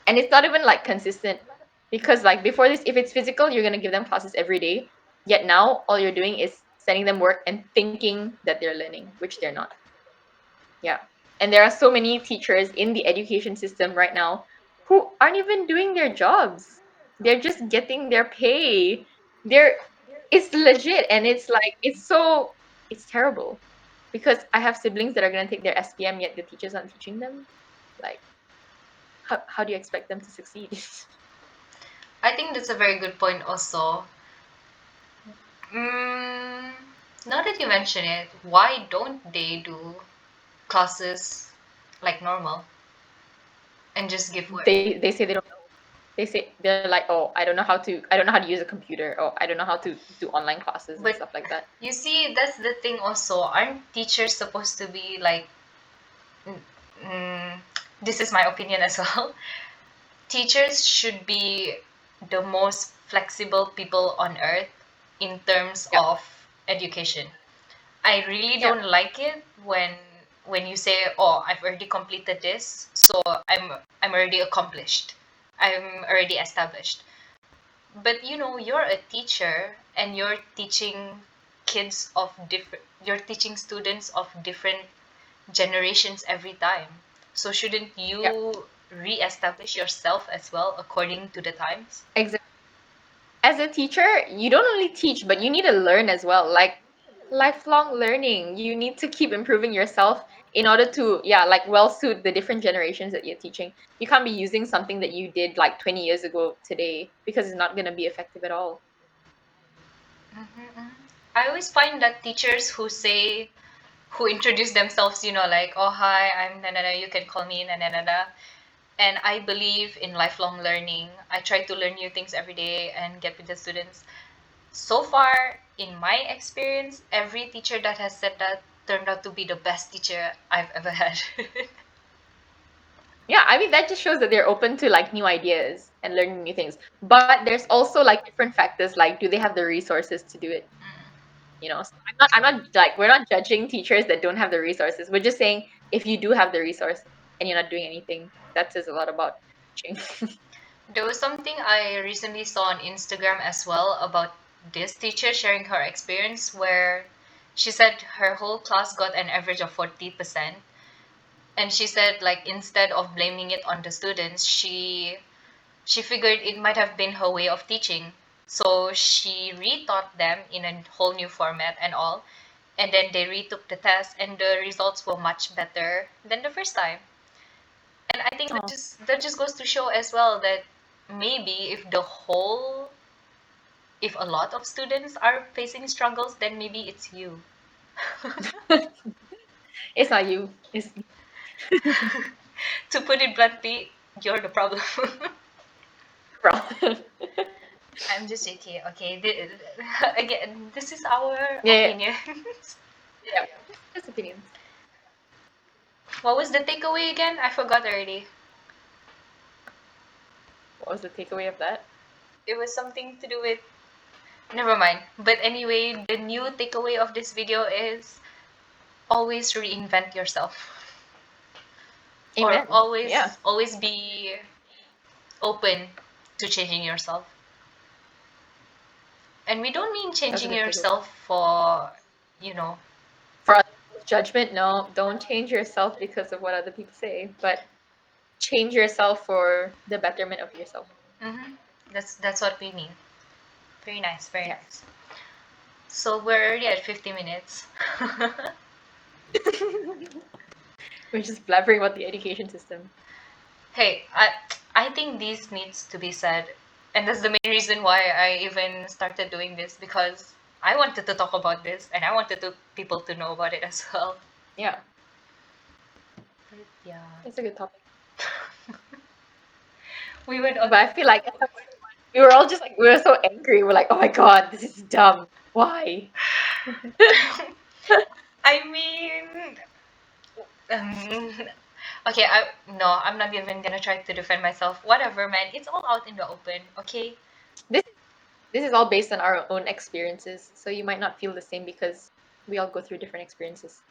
And it's not even like consistent because like before this, if it's physical, you're gonna give them classes every day. Yet now all you're doing is sending them work and thinking that they're learning, which they're not. Yeah. And there are so many teachers in the education system right now who aren't even doing their jobs. They're just getting their pay. It's legit, and it's terrible. Because I have siblings that are going to take their SPM, yet the teachers aren't teaching them. Like, how do you expect them to succeed? I think that's a very good point also. Mm, now that you mention it, why don't they do classes like normal and just give work? They say they don't know. They're like, oh, I don't know how to use a computer. Oh, I don't know how to do online classes and But stuff like that. you see, that's the thing also. Aren't teachers supposed to be like, mm, mm, this is my opinion as well. Teachers should be the most flexible people on earth in terms Yeah. of education. I really Yeah. don't like it when you say, "Oh, I've already completed this, so I'm already accomplished. I'm already established." But you're a teacher and you're teaching students of different generations every time. So shouldn't Yeah. you re-establish yourself as well according to the times? Exactly. As a teacher, you don't only teach, but you need to learn as well. Like lifelong learning. You need to keep improving yourself in order to, yeah, like well suit the different generations that you're teaching. You can't be using something that you did like 20 years ago today because it's not going to be effective at all. Mhm. I always find that teachers who introduce themselves, like, "Oh, hi, I'm na na na, you can call me na na na na." And I believe in lifelong learning. I try to learn new things every day and get with the students. So far, in my experience, every teacher that has said that turned out to be the best teacher I've ever had. Yeah, I mean that just shows that they're open to like new ideas and learning new things. But there's also like different factors like do they have the resources to do it? So I'm not like we're not judging teachers that don't have the resources. We're just saying if you do have the resource and you're not doing anything, that says a lot about teaching. There was something I recently saw on Instagram as well about this teacher sharing her experience where she said her whole class got an average of 40%. And she said, like, instead of blaming it on the students, she figured it might have been her way of teaching. So she retaught them in a whole new format and all. And then they retook the test, and the results were much better than the first time. And I think Oh. that just goes to show as well that maybe if a lot of students are facing struggles, then maybe it's you. It's not you. It's To put it bluntly, you're the problem. wrong. I'm just joking. Okay, again, this is our Yeah, yeah, opinions. yeah. Just opinions. What was the takeaway again? I forgot already. What was the takeaway of that? It was something to do with. Never mind. But anyway, the new takeaway of this video is always reinvent yourself, or Amen. Yeah. always be open to changing yourself. And we don't mean That was a changing good takeaway. yourself for, you know, For other people's judgment, no, don't change yourself because of what other people say, but change yourself for the betterment of yourself. hmm that's what we mean. Very nice, very Yeah. nice. So we're already at 50 minutes. We're just blabbering about the education system. Hey, I think this needs to be said, and that's the main reason why I even started doing this, because I wanted to talk about this and I wanted people to know about it as well. Yeah, But yeah, it's a good topic. we went But on. I feel like at some point we were all just like we were so angry. We're like, oh my god, this is dumb. Why? I mean, um, okay, no, I'm not even gonna try to defend myself. Whatever, man. It's all out in the open, okay? This this is all based on our own experiences, so you might not feel the same because we all go through different experiences.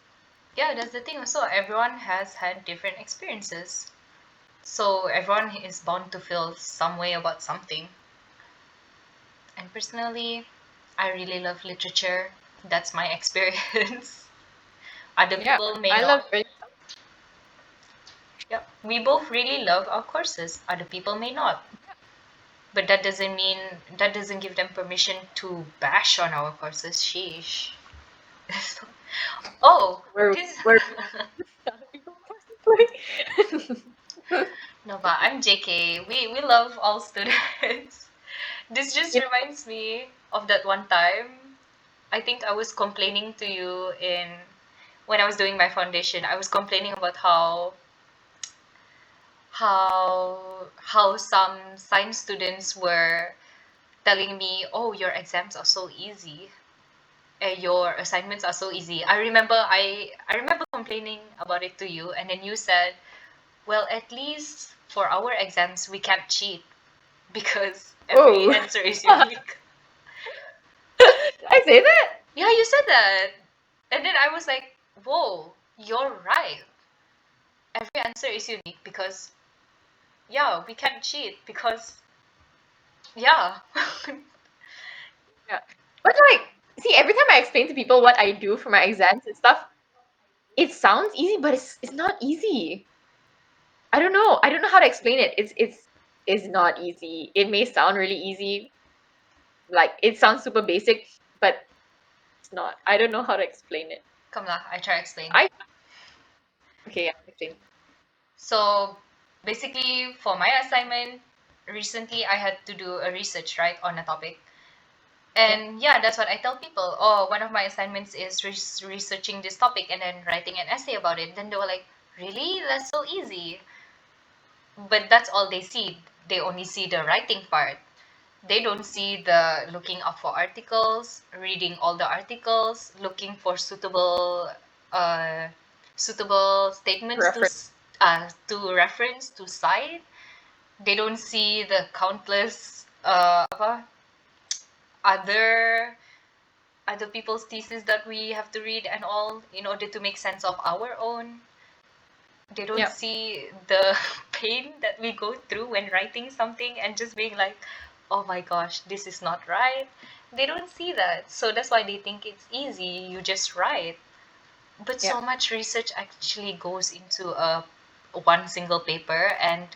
Yeah, that's the thing. Also, everyone has had different experiences, so everyone is bound to feel some way about something. And personally, I really love literature. That's my experience. Other Yeah, people may I love not. reading. Yeah, we both really love our courses. Other people may not. But that doesn't give them permission to bash on our courses. Sheesh. Oh, Where this. where we like other people's courses like. No, but I'm JK. We love all students. This just You know, reminds me of that one time. I think I was complaining to you in when I was doing my foundation. I was complaining about how some science students were telling me, "Oh, your exams are so easy. Your assignments are so easy." I remember complaining about it to you, and then you said, "Well, at least for our exams we can't cheat because every whoa. answer is unique." Did I say that? Yeah, you said that. And then I was like, "Whoa, you're right. Every answer is unique because yeah, we can't cheat because yeah." Yeah. But like, see, every time I explain to people what I do for my exams and stuff, it sounds easy, but it's not easy. I don't know. I don't know how to explain it. It's not easy. It may sound really easy, like it sounds super basic, but it's not. I don't know how to explain it. Come lah, I try to explain. I okay, yeah, explain. So basically, for my assignment, recently I had to do a research, right, on a topic. Yeah. And yeah, that's what I tell people. Oh, one of my assignments is researching this topic and then writing an essay about it. Then they were like, "Really? That's so easy." But that's all they see. They only see the writing part. They don't see the looking up for articles, reading all the articles, looking for uh, suitable statements Reference. to reference to cite. They don't see the countless other other people's thesis that we have to read and all in order to make sense of our own. They don't Yeah. see the pain that we go through when writing something and just being like, "Oh my gosh, this is not right." They don't see that. So that's why they think it's easy. You just write. But Yeah. so much research actually goes into a one single paper, and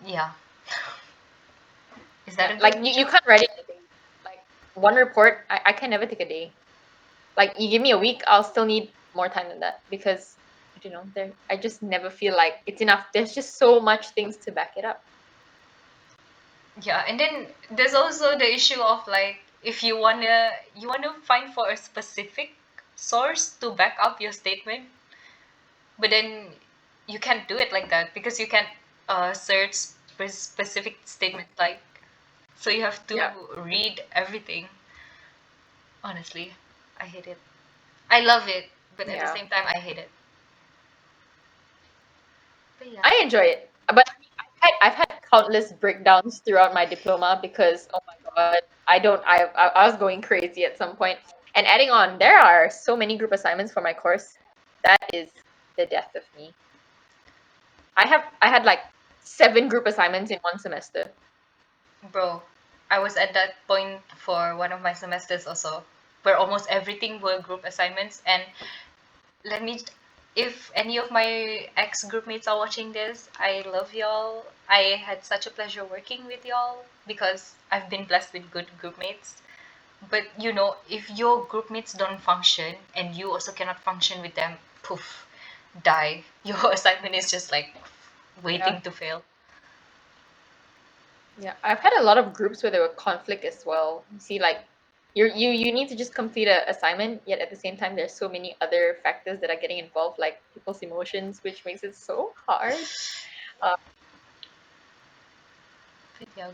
yeah. Is that Yeah. a Like good you joke? can't write it in a day. Like one report, I can never take a day. Like you give me a week, I'll still need more time than that because there I just never feel like it's enough. There's just so much things to back it up. Yeah, and then there's also the issue of like if you wanna find for a specific source to back up your statement, but then you can't do it like that because you can't search specific statement like, so you have to Yeah. read everything. Honestly, I hate it. I love it, but at the Yeah. same time I hate it. But yeah. I enjoy it. But I've had countless breakdowns throughout my diploma because oh my god, I was going crazy at some point. And adding on, there are so many group assignments for my course. That is the death of me. I had like 7 group assignments in one semester. Bro, I was at that point for one of my semesters also, where almost everything were group assignments. And let me, if any of my ex groupmates are watching this, I love y'all. I had such a pleasure working with y'all because I've been blessed with good groupmates. But you know, if your groupmates don't function and you also cannot function with them, poof, die. Your assignment is just like Yeah. waiting to fail. Yeah. I've had a lot of groups where there were conflict as well. You see, like you need to just complete a assignment, yet at the same time there's so many other factors that are getting involved, like people's emotions, which makes it so hard. Uh, But yeah,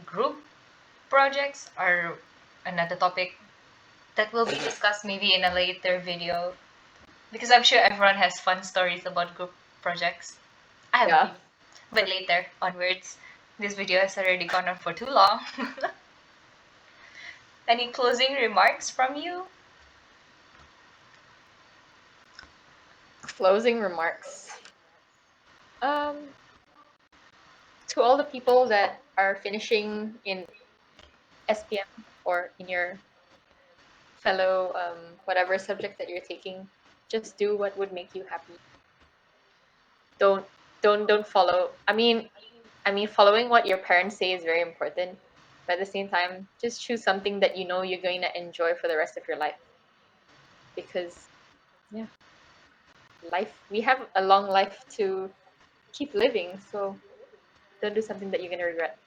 group projects are another topic that will be discussed maybe in a later video because I'm sure everyone has fun stories about group projects. I have a yeah. few, but later onwards. This video has already gone on for too long. Any closing remarks from you? Closing remarks. Um, to all the people that are finishing in SPM or in your fellow whatever subject that you're taking, just do what would make you happy. Don't don't follow. I mean following what your parents say is very important, but at the same time, just choose something that you know you're going to enjoy for the rest of your life. Because yeah, life we have a long life to keep living, so don't do something that you're gonna regret.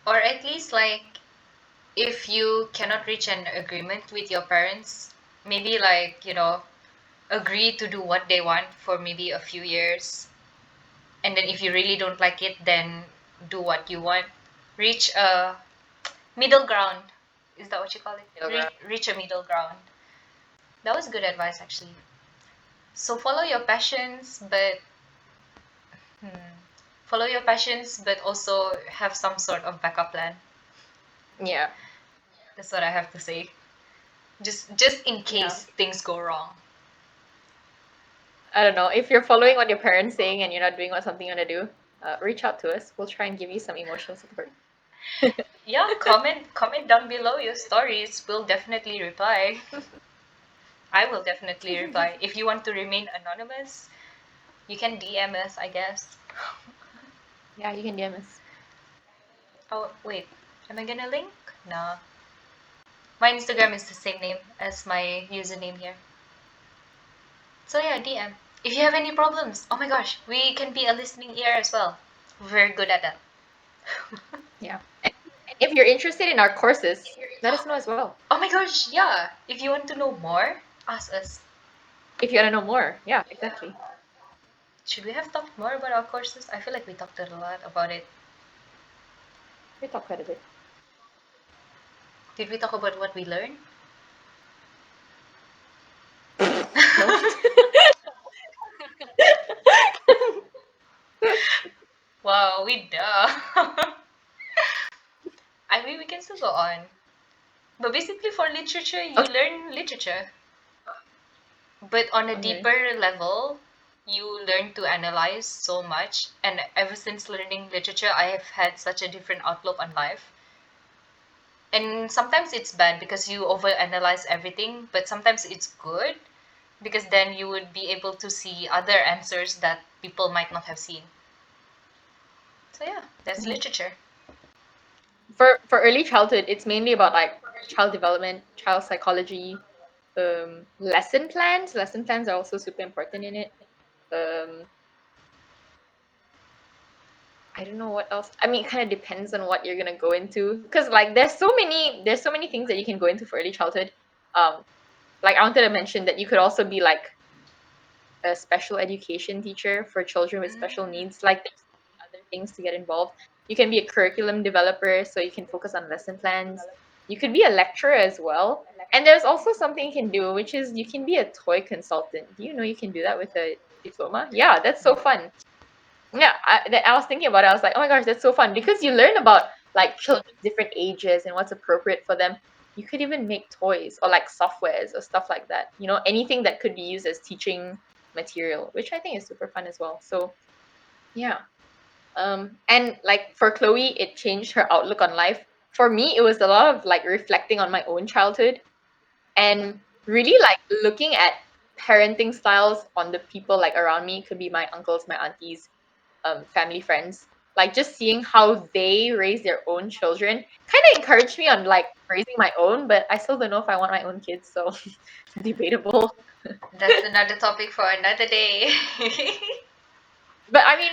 Or at least, like, if you cannot reach an agreement with your parents, maybe, like, agree to do what they want for maybe a few years. And then if you really don't like it, then do what you want. Reach a middle ground. Is that what you call it? Middle ground. Reach a middle ground. That was good advice, actually. So follow your passions, but hmm, follow your passions, but also have some sort of backup plan. Yeah. That's what I have to say. Just in Yeah. case things go wrong. I don't know. If you're following what your parents saying and you're not doing what something you want to do, reach out to us. We'll try and give you some emotional support. Yeah, comment down below your stories. We'll definitely reply. I will definitely reply. If you want to remain anonymous, you can DM us, I guess. Yeah, you can DM us. Oh, wait. Am I gonna link? Nah. My Instagram is the same name as my username here. So yeah, DM. If you have any problems, oh my gosh, we can be a listening ear as well. We're very good at that. Yeah. And if you're interested in our courses, let us know as well. Oh my gosh, yeah. If you want to know more, ask us. If you want to know more. Yeah, exactly. Should we have talked more about our courses? I feel like we talked a lot about it. We talk quite a bit. Did we talk about what we learned? No. Wow, we duh. I mean, we can still go on. But basically, for literature, you Okay. learn literature. But on a Okay. deeper level, you learn to analyze so much. And ever since learning literature, I have had such a different outlook on life. And sometimes it's bad because you overanalyze everything, but sometimes it's good because then you would be able to see other answers that people might not have seen. So yeah, that's Mhm. literature. For early childhood, it's mainly about like child development, child psychology, lesson plans. Lesson plans are also super important in it. Um, I don't know what else. I mean, it kind of depends on what you're gonna go into, because like there's so many things that you can go into for early childhood. Um, like I wanted to mention that you could also be like a special education teacher for children with special Mm. needs. Like there's so many other things to get involved. You can be a curriculum developer, so you can focus on lesson plans. You could be a lecturer as well. And there's also something you can do, which is you can be a toy consultant. Do you know you can do that with a diploma? Yeah, that's so fun. Yeah, I was thinking about it. I was like, oh my gosh, that's so fun because you learn about like children's different ages and what's appropriate for them. You could even make toys or like softwares or stuff like that. Anything that could be used as teaching material, which I think is super fun as well. So, yeah. And like for Chloe, it changed her outlook on life. For me, it was a lot of like reflecting on my own childhood and really like looking at parenting styles on the people like around me. It could be my uncles, my aunties, family friends. Like just seeing how they raise their own children kind of encouraged me on like raising my own, but I still don't know if I want my own kids, so debatable. That's another topic for another day. But I mean,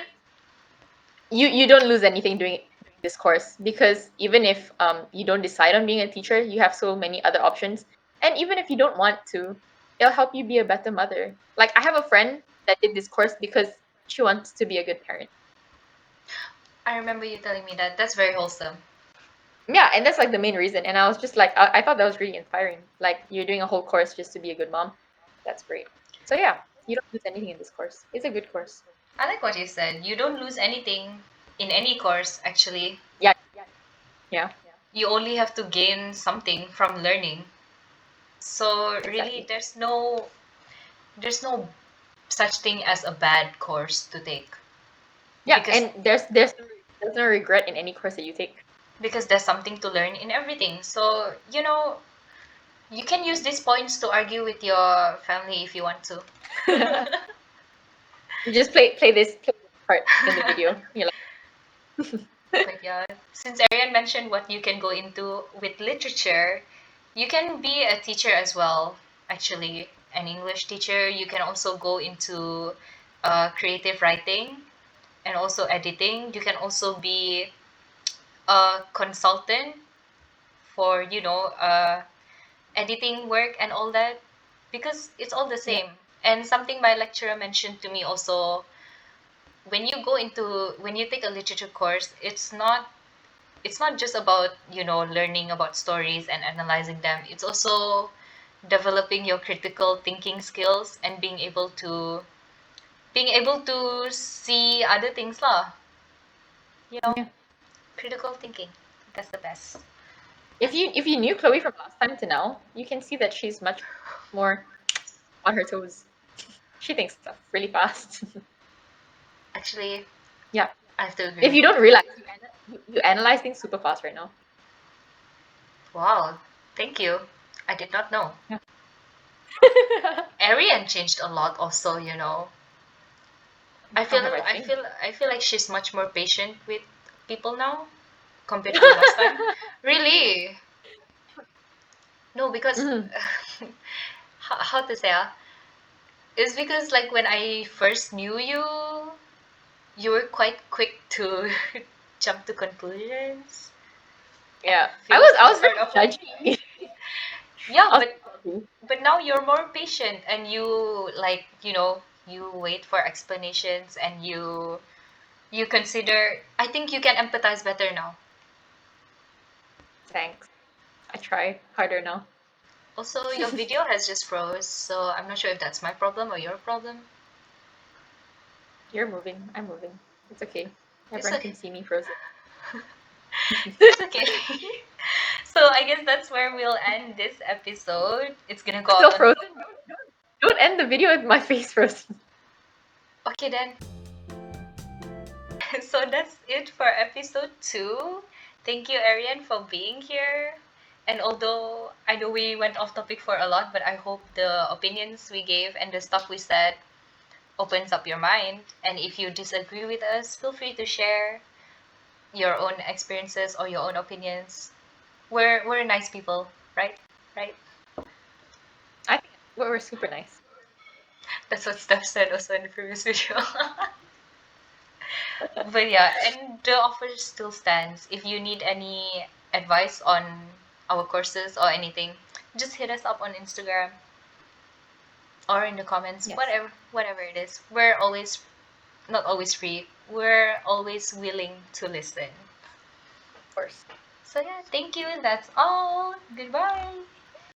you don't lose anything doing this course because even if you don't decide on being a teacher, you have so many other options. And even if you don't want to, it'll help you be a better mother. Like I have a friend that did this course because she wants to be a good parent. I remember you telling me that. That's very wholesome. Yeah, and that's like the main reason. And I was just like, I thought that was really inspiring. Like you're doing a whole course just to be a good mom. That's great. So yeah, you don't lose anything in this course. It's a good course. I like what you said. You don't lose anything in any course, actually. Yeah, yeah, You only have to gain something from learning. So really, exactly. there's no such thing as a bad course to take Yeah, because and there's no regret in any course that you take. there's something to learn in everything. So, you can use these points to argue with your family if you want to. You just play this part in the video. You're like, But yeah, since Ariane mentioned what you can go into with literature, you can be a teacher as well, actually. An English teacher. You can also go into creative writing and also editing. You can also be a consultant for, editing work and all that because it's all the yeah, same. And something my lecturer mentioned to me also, when you take a literature course, it's not just about learning about stories and analyzing them. It's also developing your critical thinking skills and being able to see other things lah. you know yeah. Critical thinking, that's the best. If you knew Chloe from last time to now, you can see that she's much more on her toes. She thinks stuff really fast. Actually, Yeah. I have to If agree. you don't realize, you analyze things super fast right now. Wow, thank you. I did not know. Yeah. Arian changed a lot also. I How feel have I I changed? feel I feel like she's much more patient with people now compared to last time. Really? No, because Mhm. how to say, it's because like when I first knew you, you were quite quick to jump to conclusions and Yeah. I feel was I some was sort very of judgy. yeah, I was but judgy. now you're more patient and you like you wait for explanations and you consider. I think you can empathize better now. Thanks. I try harder now. Also, your video has just froze, so I'm not sure if that's my problem or your problem. You're moving. I'm moving. It's okay. It's Everyone okay. can see me frozen. It's okay. So I guess that's where we'll end this episode. It's gonna go Still out on. frozen. Don't end the video with my face frozen. Okay then. So that's it for episode 2. Thank you, Ariane, for being here. And although I know we went off topic for a lot, but I hope the opinions we gave and the stuff we said opens up your mind. And if you disagree with us, feel free to share your own experiences or your own opinions. We're nice people, right? Right? I think we're super nice. That's what Steph said also in the previous video. But yeah, and the offer still stands. If you need any advice on our courses or anything, just hit us up on Instagram or in the comments, Yes, whatever it is. We're always not always free. We're always willing to listen. of course. So yeah, thank you. That's all. Goodbye.